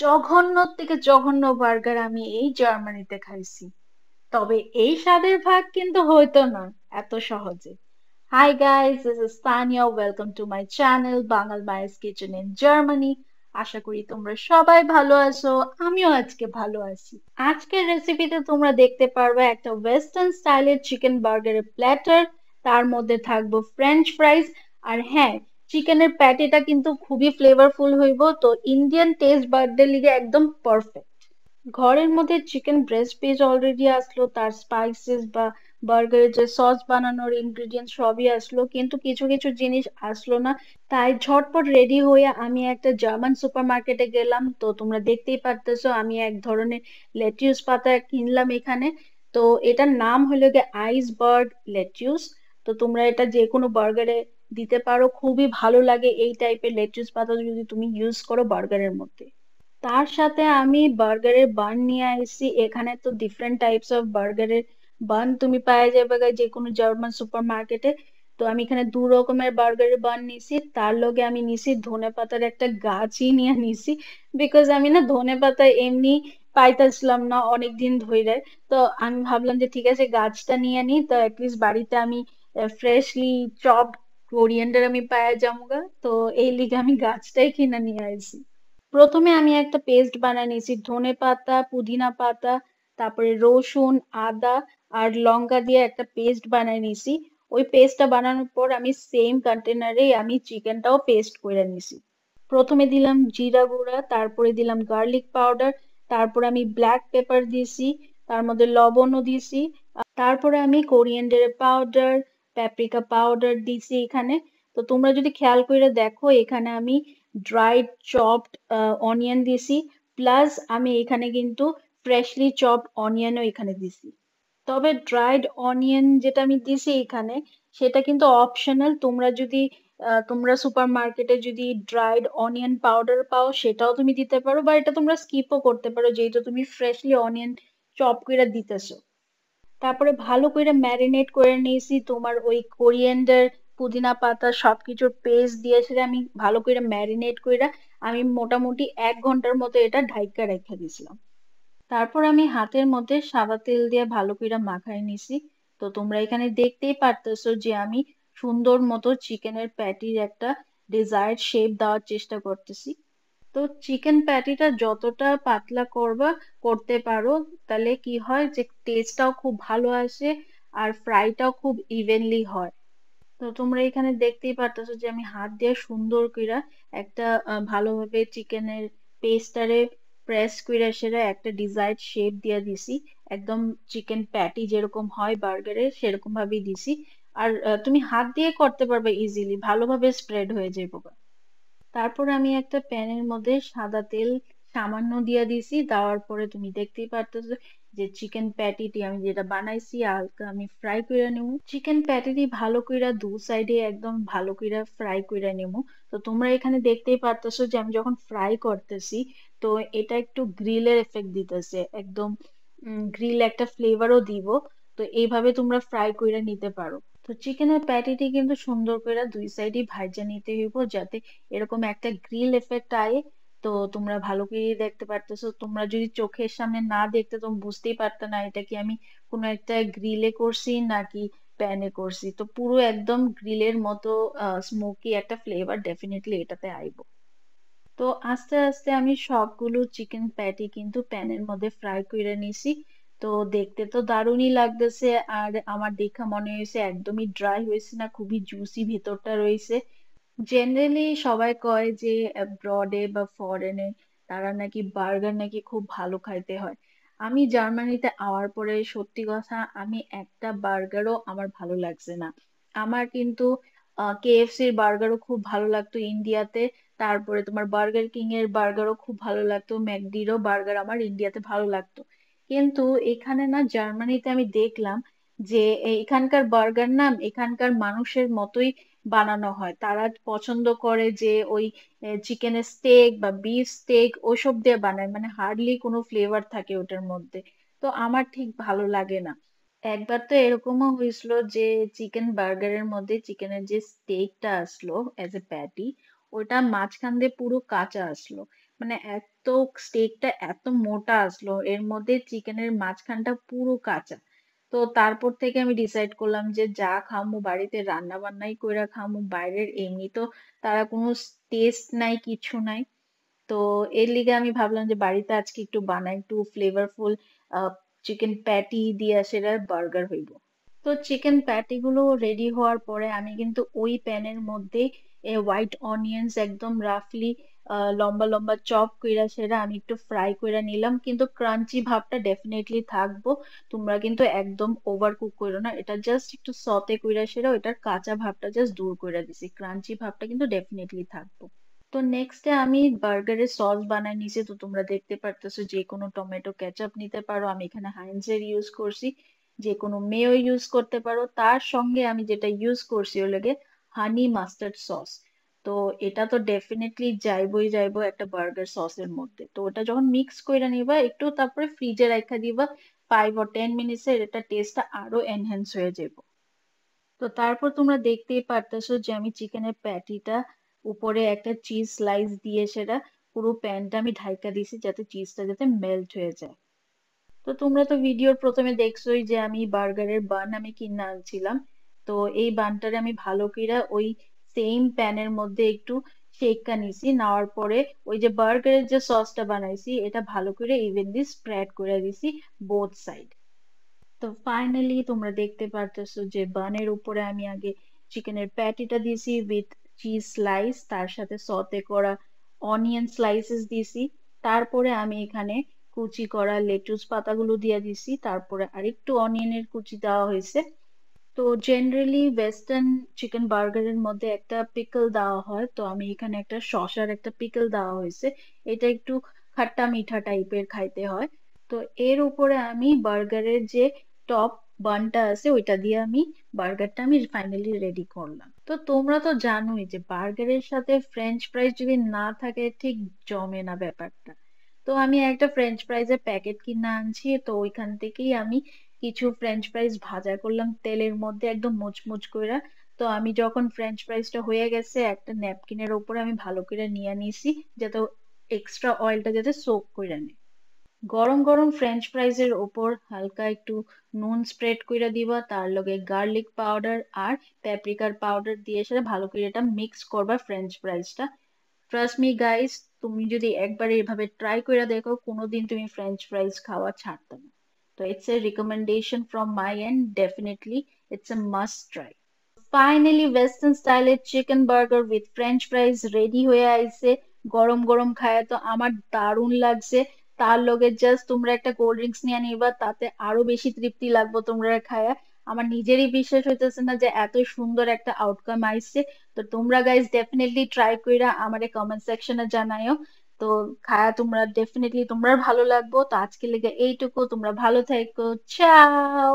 জঘন্য থেকে জঘন্য বার্গার আমি এই জার্মানিতে খাইছি। তবে এই স্বাদের ভাগ কিন্তু হইতো না এত সহজে। Hi guys, this is Tania. Welcome to my channel Bangal Ma's kitchen in Germany. আশা করি তোমরা সবাই ভালো আছো। আমিও আজকে ভালো আছি। আজকের রেসিপিতে তোমরা দেখতে পারবে একটা ওয়েস্টার্ন স্টাইলের চিকেন বার্গারের প্ল্যাটার। তার মধ্যে থাকবো ফ্রেঞ্চ ফ্রাইজ। আর হ্যাঁ, চিকেনের প্যাটিটা কিন্তু খুবই ফ্লেভারফুল হইব, তো ইন্ডিয়ান টেস্ট বার্থডে লিগে একদম পারফেক্ট। ঘরের মধ্যে চিকেন ব্রেস্ট পিস অলরেডি আসলো, তার স্পাইসেস বা বার্গারের যে সস বানানোর ইনগ্রিডিয়েন্ট সবই আসলো, কিন্তু কিছু কিছু জিনিস আসলো না। তাই ঝটপট রেডি হয়ে আমি একটা জার্মান সুপার মার্কেটে গেলাম। তো তোমরা দেখতেই পারতেছো আমি এক ধরনের লেটিউস পাতা কিনলাম এখানে। তো এটার নাম হলো গিয়ে আইসবার্গ লেটিউস। তো তোমরা এটা যে কোনো বার্গারে দিতে পারো, খুবই ভালো লাগে এই টাইপের লেটিউস পাতা যদি তুমি ইউজ করো বার্গারের মধ্যে। তার সাথে আমি বার্গারের বান নিয়ে আসছি। এখানে তো ডিফারেন্ট টাইপস অফ বার্গারের বান তুমি পাওয়া যাবে যে কোনো জার্মান সুপার মার্কেটে। তো আমি এখানে দু রকমের বার্গারের বান নিছি, তার লগে আমি নিছি ধনে পাতার একটা গাছই নিয়ে নিছি। বিকজ আমি না ধনে পাতা এমনি পাইতেছিলাম না অনেক দিন ধরে। তো আমি ভাবলাম যে ঠিক আছে গাছটা নিয়ে নিই, তো অ্যাটলিস্ট বাড়িতে আমি ফ্রেশলি চপ কোরিয়েন্ডার আমি পাওয়া যাবো। তো এই লিগে আমি গাছটাই কিনে নিয়ে আসি। প্রথমে আমি একটা পেস্ট বানিয়ে নিয়েছি ধনেপাতা পুদিনা পাতা, তারপরে রসুন আদা আর লঙ্কা দিয়ে একটা পেস্ট বানিয়ে নিয়েছি। ওই পেস্টটা বানানোর পর আমি সেম কন্টেনারে আমি চিকেনটাও পেস্ট করে নিয়েছি। প্রথমে দিলাম জিরা গুঁড়া, তারপরে দিলাম গার্লিক পাউডার, তারপরে আমি ব্ল্যাক পেপার দিয়েছি, তার মধ্যে লবণও দিয়েছি। তারপরে আমি কোরিয়েন্ডার পাউডার, প্যাপ্রিকা পাউডার দিয়েছি এখানে। তো তোমরা যদি খেয়াল করে দেখো এখানে আমি ড্রাইড চপড অনিয়ন দিছি, প্লাস আমি এখানে কিন্তু ফ্রেশলি চপড অনিয়নও এখানে দিছি। তবে ড্রাইড অনিয়ন যেটা আমি দিছি এখানে, সেটা কিন্তু অপশনাল। তোমরা যদি তোমরা সুপার মার্কেটে যদি ড্রাইড অনিয়ন পাউডার পাও সেটাও তুমি দিতে পারো, বা এটা তোমরা স্কিপও করতে পারো যেহেতু তুমি ফ্রেশলি অনিয়ন চপ করে দিতেছো। তারপরে ভালো করে ম্যারিনেট করে নিয়েছি তোমার ওই কোরিয়েন্ডার পুদিনা পাতা সবকিছুর পেস্ট দিয়ে সেটা আমি ভালো করে ম্যারিনেট করে আমি মোটামুটি 1 ঘন্টার মতো এটা ঢাইকা রেখে দিয়েছিলাম। তারপর আমি হাতের মধ্যে সাদা তেল দিয়ে ভালো করে মাখায় নিছি। তো তোমরা এখানে দেখতেই পারতেছো যে আমি সুন্দর মতো চিকেনের প্যাটির একটা ডিজায়ার্ড শেপ দেওয়ার চেষ্টা করতেছি। তো চিকেন প্যাটিটা যতটা পাতলা করতে পারো, তাহলে কি হয় যে টেস্টটাও খুব ভালো আসে আর ফ্রাইটাও খুব ইভেনলি হয়। তো তোমরা এখানে দেখতেই পারতেছো যে আমি হাত দিয়ে সুন্দর কইরা একটা ভালোভাবে চিকেনের পেস্টারে প্রেস কইরা সেটা একটা ডিজাইড শেপ দিয়ে দিছি। একদম চিকেন প্যাটি যেরকম হয় বার্গারে সেরকম ভাবেই দিছি। আর তুমি হাত দিয়ে করতে পারবে ইজিলি, ভালোভাবে স্প্রেড হয়ে যাবে। তারপর আমি একটা প্যানের মধ্যে সাদা তেল সামান্য দিয়ে দিছি, দেওয়ার পরে তুমি দেখতেই পারতেছো যে চিকেন প্যাটিটি আমি যেটা বানাইছি হালকা আমি ফ্রাই করে নেব। চিকেন প্যাটিটি ভালো কইরা দু সাইডে একদম ভালো কইরা ফ্রাই করে নেব। তো তোমরা এখানে দেখতেই পারতেছো যে আমি যখন ফ্রাই করতেছি, তো এটা একটু গ্রিলের এফেক্ট দিতেছে, একদম গ্রিল একটা ফ্লেভারও দিব। তো এইভাবে তোমরা ফ্রাই করে নিতে পারো। তো চিকেনের প্যাটিটি কিন্তু সুন্দর করে দুই সাইডই ভাইজা নিতে হইব যাতে এরকম একটা গ্রিল এফেক্ট আয়। তো তোমরা ভালো করে দেখতে পারতেছো, তোমরা যদি চোখের সামনে না দেখতে তুমি বুঝতেই পারতে না এটা কি আমি কোনো একটা গ্রিলে করছি নাকি প্যানে করছি। তো পুরো একদম গ্রিলের মতো স্মোকি একটা ফ্লেভার ডেফিনেটলি এটাতে আইব। তো আস্তে আস্তে আমি সবগুলো চিকেন প্যাটি কিন্তু প্যানের মধ্যে ফ্রাই করে নিছি। তো দেখতে তো দারুণই লাগতেছে, আর আমার দেখা মনে হয়েছে একদমই ড্রাই হয়েছে না, খুবই জুসি ভিতরটা রয়েছে। জেনারেলি সবাই কয় যে ব্রডে বা ফরেনে তারা নাকি বার্গার নাকি খুব ভালো খাইতে হয়। আমি জার্মানিতে আওয়ার পরে সত্যি কথা আমি একটা বার্গারও আমার ভালো লাগছে না। আমার কিন্তু কেএফসির বার্গারও খুব ভালো লাগতো ইন্ডিয়াতে। তারপরে তোমার বার্গার কিং এর বার্গারও খুব ভালো লাগতো, ম্যাকডিরও বার্গার আমার ইন্ডিয়াতে ভালো লাগতো। কিন্তু এখানে না জার্মানিতে আমি দেখলাম যে এখানকার বার্গার না এখানকার মানুষের মতোই বানানো হয়। তারা পছন্দ করে যে ওই চিকেনের স্টেক বা বিফ স্টেক ওসব দিয়ে বানায়, মানে হার্ডলি কোনো ফ্লেভার থাকে ওটার মধ্যে। তো আমার ঠিক ভালো লাগে না। একবার তো এরকমও হয়েছিল যে চিকেন বার্গারের মধ্যে চিকেনের যে স্টেকটা আসলো এজ এ প্যাটি, ওটা মাঝখান দিয়ে পুরো কাঁচা আসলো। মানে তো স্টেকটা এত মোটা আসলো, এর মধ্যে চিকেনের মাঝখানটা পুরো কাঁচা। তো তারপর থেকে আমি ডিসাইড করলাম যে যা খামু বাড়িতে রান্না বান্নাই কইরা খামু, বাইরের এমনি তো তারা কোনো টেস্ট নাই, কিছু নাই। তো এর লিগে আমি ভাবলাম যে বাড়িতে আজকে একটু বানাই, একটু ফ্লেভারফুল চিকেন প্যাটি দিয়া সেটার বার্গার হইব। তো চিকেন প্যাটি গুলো রেডি হওয়ার পরে আমি কিন্তু ওই প্যানের মধ্যে হোয়াইট অনিয়ন্স একদম রাফলি লম্বা লম্বা চপ কইরা সেটা আমি একটু ফ্রাই কইরা নিলাম, কিন্তু ক্রাঞ্চি ভাবটা ডেফিনেটলি থাকবো। তোমরা কিন্তু একদম ওভার কুক করো না, এটা জাস্ট একটু সতে কইরা সেটা ওইটার কাঁচা ভাবটা জাস্ট দূর কইরা দিছি, ক্রাঞ্চি ভাবটা কিন্তু ডেফিনেটলি থাকবো। তো নেক্সটে আমি বার্গারের সস বানাই নিছি। তো তোমরা দেখতে পারতেছো যে কোনো টমেটো কেচাপ নিতে পারো, আমি এখানে হাইন্সের ইউজ করছি। যে কোনো মেও ইউজ করতে পারো, তার সঙ্গে আমি যেটা ইউজ করছি ওর লাগে হানি মাস্টার্ড সস। তো এটা তো ডেফিনেটলি যাইবো একটা বার্গার সসের মধ্যে। তো ওটা যখন মিক্স করে নিবা একটু, তারপরে ফ্রিজে রাখা দিবা 5 or 10 মিনিটস, এটা টেস্টটা আরো এনহ্যান্স হয়ে যাবে। তো তারপর তোমরা দেখতেই পারতেছো যে আমি চিকেনের প্যাটিটা উপরে একটা চিজ স্লাইস দিয়ে সেটা পুরো প্যানটা আমি ঢাইকা দিছি যাতে চিজটা যাতে মেল্ট হয়ে যায়। তো তোমরা তো ভিডিওর প্রথমে দেখছোই যে আমি বার্গারের বান আমি কিনে আনছিলাম। তো এই বানটারে আমি ভালো করে ওই সেম প্যানের মধ্যে একটু শেকা নিছি, নেওয়ার পরে ওই যে বার্গারের যে সসটা বানাইছি এটা ভালো করে ইভেনলি স্প্রেড করে দিছি বোথ সাইড। তো ফাইনালি তোমরা দেখতে পারতেছো যে বানের উপরে আমি আগে চিকেনের প্যাটিটা দিছি উইথ চিজ স্লাইস, তার সাথে সতে করা অনিয়ন স্লাইসেস দিছি। তারপরে আমি এখানে কুচি করা লেটুস পাতাগুলো দিয়ে দিছি, তারপরে আরেকটু অনিয়নের কুচি দেওয়া হয়েছে। তো জেনারেলি ওয়েস্টার্ন চিকেন বার্গারের মধ্যে একটা পিকল দেওয়া হয়, তো আমি এখানে একটা শসার একটা পিকল দেওয়া হয়েছে। এটা একটু খাট্টা মিঠা টাইপের খাইতে হয়। তো এর উপরে আমি বার্গারের যে টপ বানটা আছে ওইটা দিয়ে আমি বার্গারটা আমি ফাইনালি রেডি করলাম। তো তোমরা তো জানোই যে বার্গারের সাথে ফ্রেঞ্চ ফ্রাইজ যদি না থাকে ঠিক জমে না ব্যাপারটা। তো আমি একটা ফ্রেঞ্চ ফ্রাইজের প্যাকেট কিনে আনছি, তো ওইখান থেকেই আমি কিছু ফ্রেঞ্চ ফ্রাইজ ভাজা করলাম তেলের মধ্যে একদম মুচমুচ কইরা। তো আমি যখন ফ্রেঞ্চ ফ্রাইজটা হয়ে গেছে একটা ন্যাপকিনের উপরে আমি ভালো করে নিয়ে নিছি, যাতে এক্সট্রা অয়েলটা যাতে সোক করে নেয়। গরম গরম ফ্রেঞ্চ ফ্রাইজের ওপর হালকা একটু নুন স্প্রেড করে দিবা, তার লগে গার্লিক পাউডার আর প্যাপ্রিকার পাউডার দিয়ে সেটা ভালো করে এটা মিক্স করবা ফ্রেঞ্চ ফ্রাইজটা। ট্রাস্ট মি গাইস, তুমি যদি একবার এভাবে ট্রাই করে দেখো কোনোদিন তুমি ফ্রেঞ্চ ফ্রাইজ খাওয়া ছাড়তে না। তো it's a recommendation from my end, definitely it's a must try. Finally western স্টাইলের chicken burger with french fries ready হয়ে আইছে। গরম গরম খায় তো আমার দারুণ লাগছে। তার লগে জাস্ট তোমরা একটা কোল্ড ড্রিঙ্কস নিয়ে নিবা, তাতে আরো বেশি তৃপ্তি লাগবে তোমরা খায়া। আমার নিজেরই বিশ্বাস হইতেছে না যে এত সুন্দর একটা আউটকাম আইছে। তো তোমরা গাইজ ডেফিনেটলি ট্রাই কইরা আমারে কমেন্ট সেকশনে জানাইও। তো খায়া তোমরা ডেফিনেটলি তোমরা ভালো লাগবো। তো আজকে লেগে এইটুকু, তোমরা ভালো থেকো, চাও।